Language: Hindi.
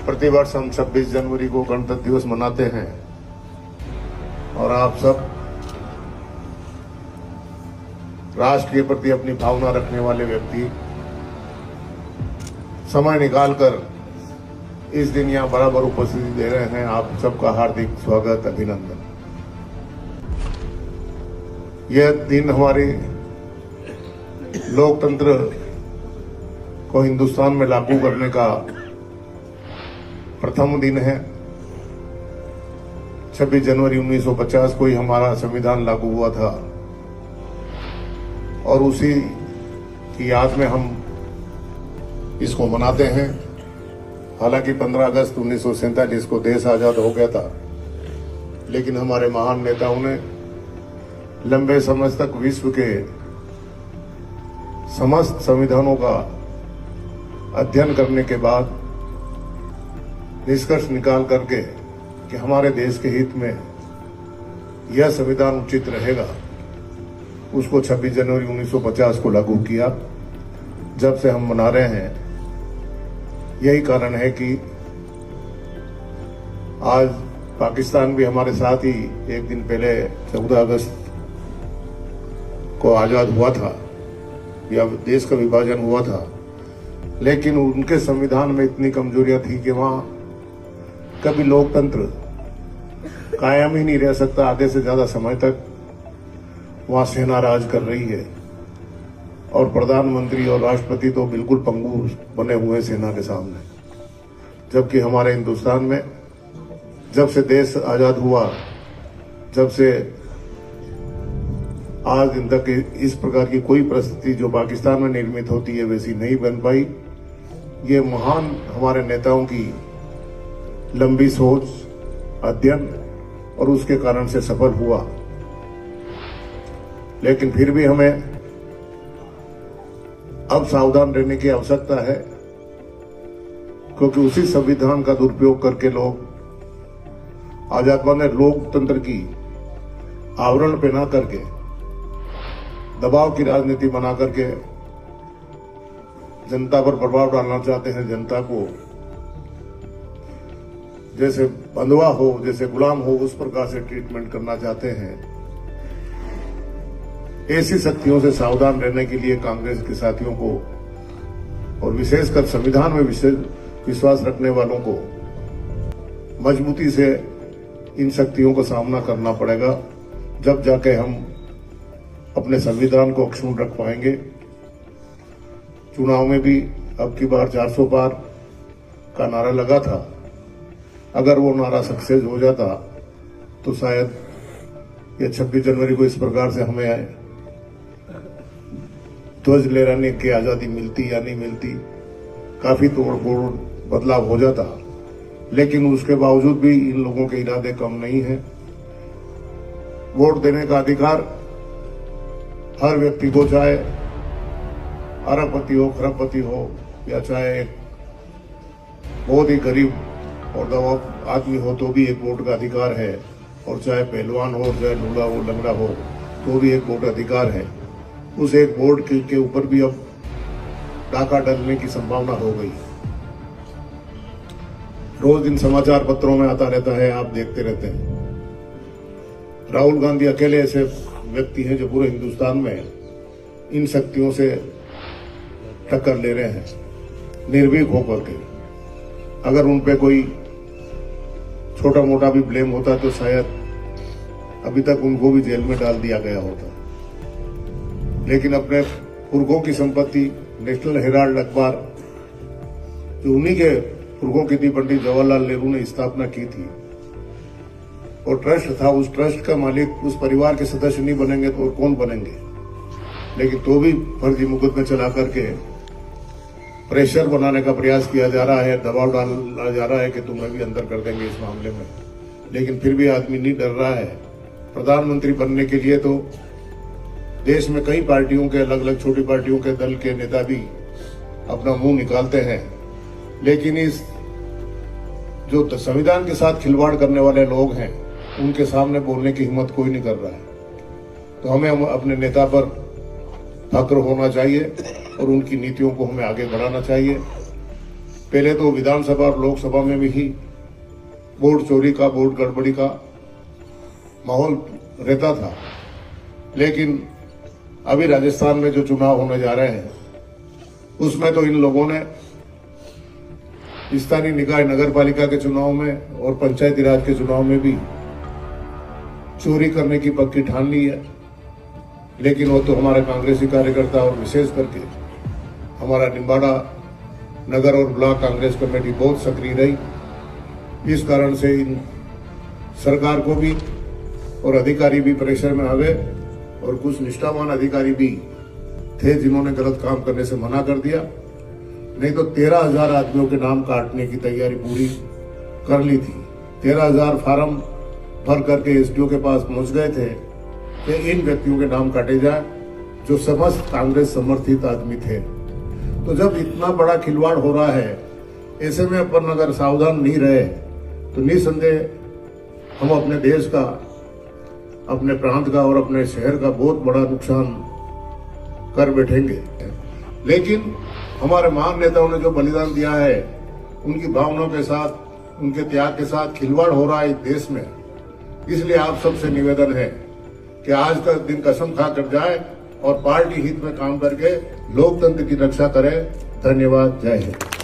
प्रतिवर्ष हम 26 जनवरी को गणतंत्र दिवस मनाते हैं और आप सब राष्ट्र के प्रति अपनी भावना रखने वाले व्यक्ति समय निकालकर इस दिन यहाँ बराबर उपस्थिति दे रहे हैं। आप सबका हार्दिक स्वागत, अभिनंदन। यह दिन हमारे लोकतंत्र को हिंदुस्तान में लागू करने का प्रथम दिन है। 26 जनवरी 1950 को ही हमारा संविधान लागू हुआ था और उसी की याद में हम इसको मनाते हैं। हालांकि 15 अगस्त 1947 को देश आजाद हो गया था, लेकिन हमारे महान नेताओं ने लंबे समय तक विश्व के समस्त संविधानों का अध्ययन करने के बाद निष्कर्ष निकाल करके कि हमारे देश के हित में यह संविधान उचित रहेगा, उसको 26 जनवरी 1950 को लागू किया। जब से हम मना रहे हैं, यही कारण है कि आज पाकिस्तान भी हमारे साथ ही एक दिन पहले 14 अगस्त को आजाद हुआ था या देश का विभाजन हुआ था, लेकिन उनके संविधान में इतनी कमजोरियां थी कि वहां कभी लोकतंत्र कायम ही नहीं रह सकता। आधे से ज्यादा समय तक वहां सेना राज कर रही है और प्रधानमंत्री और राष्ट्रपति तो बिल्कुल पंगु बने हुए हैं सेना के सामने। जबकि हमारे हिंदुस्तान में जब से देश आजाद हुआ, जब से आज दिन तक इस प्रकार की कोई परिस्थिति जो पाकिस्तान में निर्मित होती है वैसी नहीं बन पाई। ये महान हमारे नेताओं की लंबी सोच, अध्ययन और उसके कारण से सफल हुआ। लेकिन फिर भी हमें अब सावधान रहने की आवश्यकता है, क्योंकि उसी संविधान का दुरुपयोग करके लोग आजाद बने लोकतंत्र की आवरण पहना करके दबाव की राजनीति बना करके जनता पर प्रभाव डालना चाहते हैं। जनता को जैसे बंधुआ हो, जैसे गुलाम हो, उस प्रकार से ट्रीटमेंट करना चाहते हैं। ऐसी शक्तियों से सावधान रहने के लिए कांग्रेस के साथियों को और विशेषकर संविधान में विश्वास रखने वालों को मजबूती से इन शक्तियों का सामना करना पड़ेगा। जब जाके हम अपने संविधान को अक्षुण्ण रख पाएंगे। चुनाव में भी अब की बार 400 पार का नारा लगा था। अगर वो नारा सक्सेस हो जाता तो शायद ये 26 जनवरी को इस प्रकार से हमें ध्वज लहराने की आजादी मिलती या नहीं मिलती, काफी तोड़-फोड़ बदलाव हो जाता। लेकिन उसके बावजूद भी इन लोगों के इरादे कम नहीं है। वोट देने का अधिकार हर व्यक्ति को, चाहे अरबपति हो, खरबपति हो या चाहे बहुत ही गरीब और दबाव आदमी हो तो भी एक वोट का अधिकार है, और चाहे पहलवान हो, चाहे लूला हो, लंगड़ा हो तो भी एक वोट अधिकार है। उस एक वोट के ऊपर भी अब डाका डलने की संभावना हो गई। रोज दिन समाचार पत्रों में आता रहता है, आप देखते रहते हैं। राहुल गांधी अकेले ऐसे व्यक्ति हैं जो पूरे हिंदुस्तान में इन शक्तियों से टक्कर ले रहे हैं, निर्भीक होकर के। अगर उन पे कोई छोटा मोटा भी ब्लेम होता तो शायद अभी तक उनको भी जेल में डाल दिया गया होता। लेकिन अपने पुरखों की संपत्ति नेशनल हेराल्ड अखबार, जो उन्हीं के पुरखों की थी, पंडित जवाहरलाल नेहरू ने स्थापना की थी और ट्रस्ट था, उस ट्रस्ट का मालिक उस परिवार के सदस्य नहीं बनेंगे तो और कौन बनेंगे। लेकिन तो भी फर्जी मुकदमे चला करके प्रेशर बनाने का प्रयास किया जा रहा है, दबाव डाला जा रहा है कि तुम्हें भी अंदर कर देंगे इस मामले में। लेकिन फिर भी आदमी नहीं डर रहा है। प्रधानमंत्री बनने के लिए तो देश में कई पार्टियों के, अलग अलग छोटी पार्टियों के दल के नेता भी अपना मुंह निकालते हैं, लेकिन इस जो संविधान के साथ खिलवाड़ करने वाले लोग हैं उनके सामने बोलने की हिम्मत कोई नहीं कर रहा है। तो हमें अपने नेता पर फक्र होना चाहिए और उनकी नीतियों को हमें आगे बढ़ाना चाहिए। पहले तो विधानसभा और लोकसभा में भी ही वोट चोरी का, वोट गड़बड़ी का माहौल रहता था, लेकिन अभी राजस्थान में जो चुनाव होने जा रहे हैं उसमें तो इन लोगों ने स्थानीय निकाय नगर पालिका के चुनाव में और पंचायती राज के चुनाव में भी चोरी करने की पक्की ठान ली है। लेकिन वो तो हमारे कांग्रेसी कार्यकर्ता और विशेष करके हमारा निम्बाड़ा नगर और ब्लॉक कांग्रेस कमेटी बहुत सक्रिय रही। इस कारण से इन सरकार को भी और अधिकारी भी प्रेशर में आ गए और कुछ निष्ठावान अधिकारी भी थे जिन्होंने गलत काम करने से मना कर दिया। नहीं तो 13,000 आदमियों के नाम काटने की तैयारी पूरी कर ली थी। 13,000 फार्म भर करके एसडीओ के पास पहुंच गए थे कि इन व्यक्तियों के नाम काटे जाए जो समस्त कांग्रेस समर्थित आदमी थे। तो जब इतना बड़ा खिलवाड़ हो रहा है, ऐसे में अपन अगर सावधान नहीं रहे तो निसंदेह हम अपने देश का, अपने प्रांत का और अपने शहर का बहुत बड़ा नुकसान कर बैठेंगे। लेकिन हमारे महान नेताओं ने जो बलिदान दिया है, उनकी भावनाओं के साथ, उनके त्याग के साथ खिलवाड़ हो रहा है इस देश में। इसलिए आप सबसे निवेदन है कि आज का दिन कसम खा कर जाए और पार्टी हित में काम करके लोकतंत्र की रक्षा करें। धन्यवाद। जय हिंद।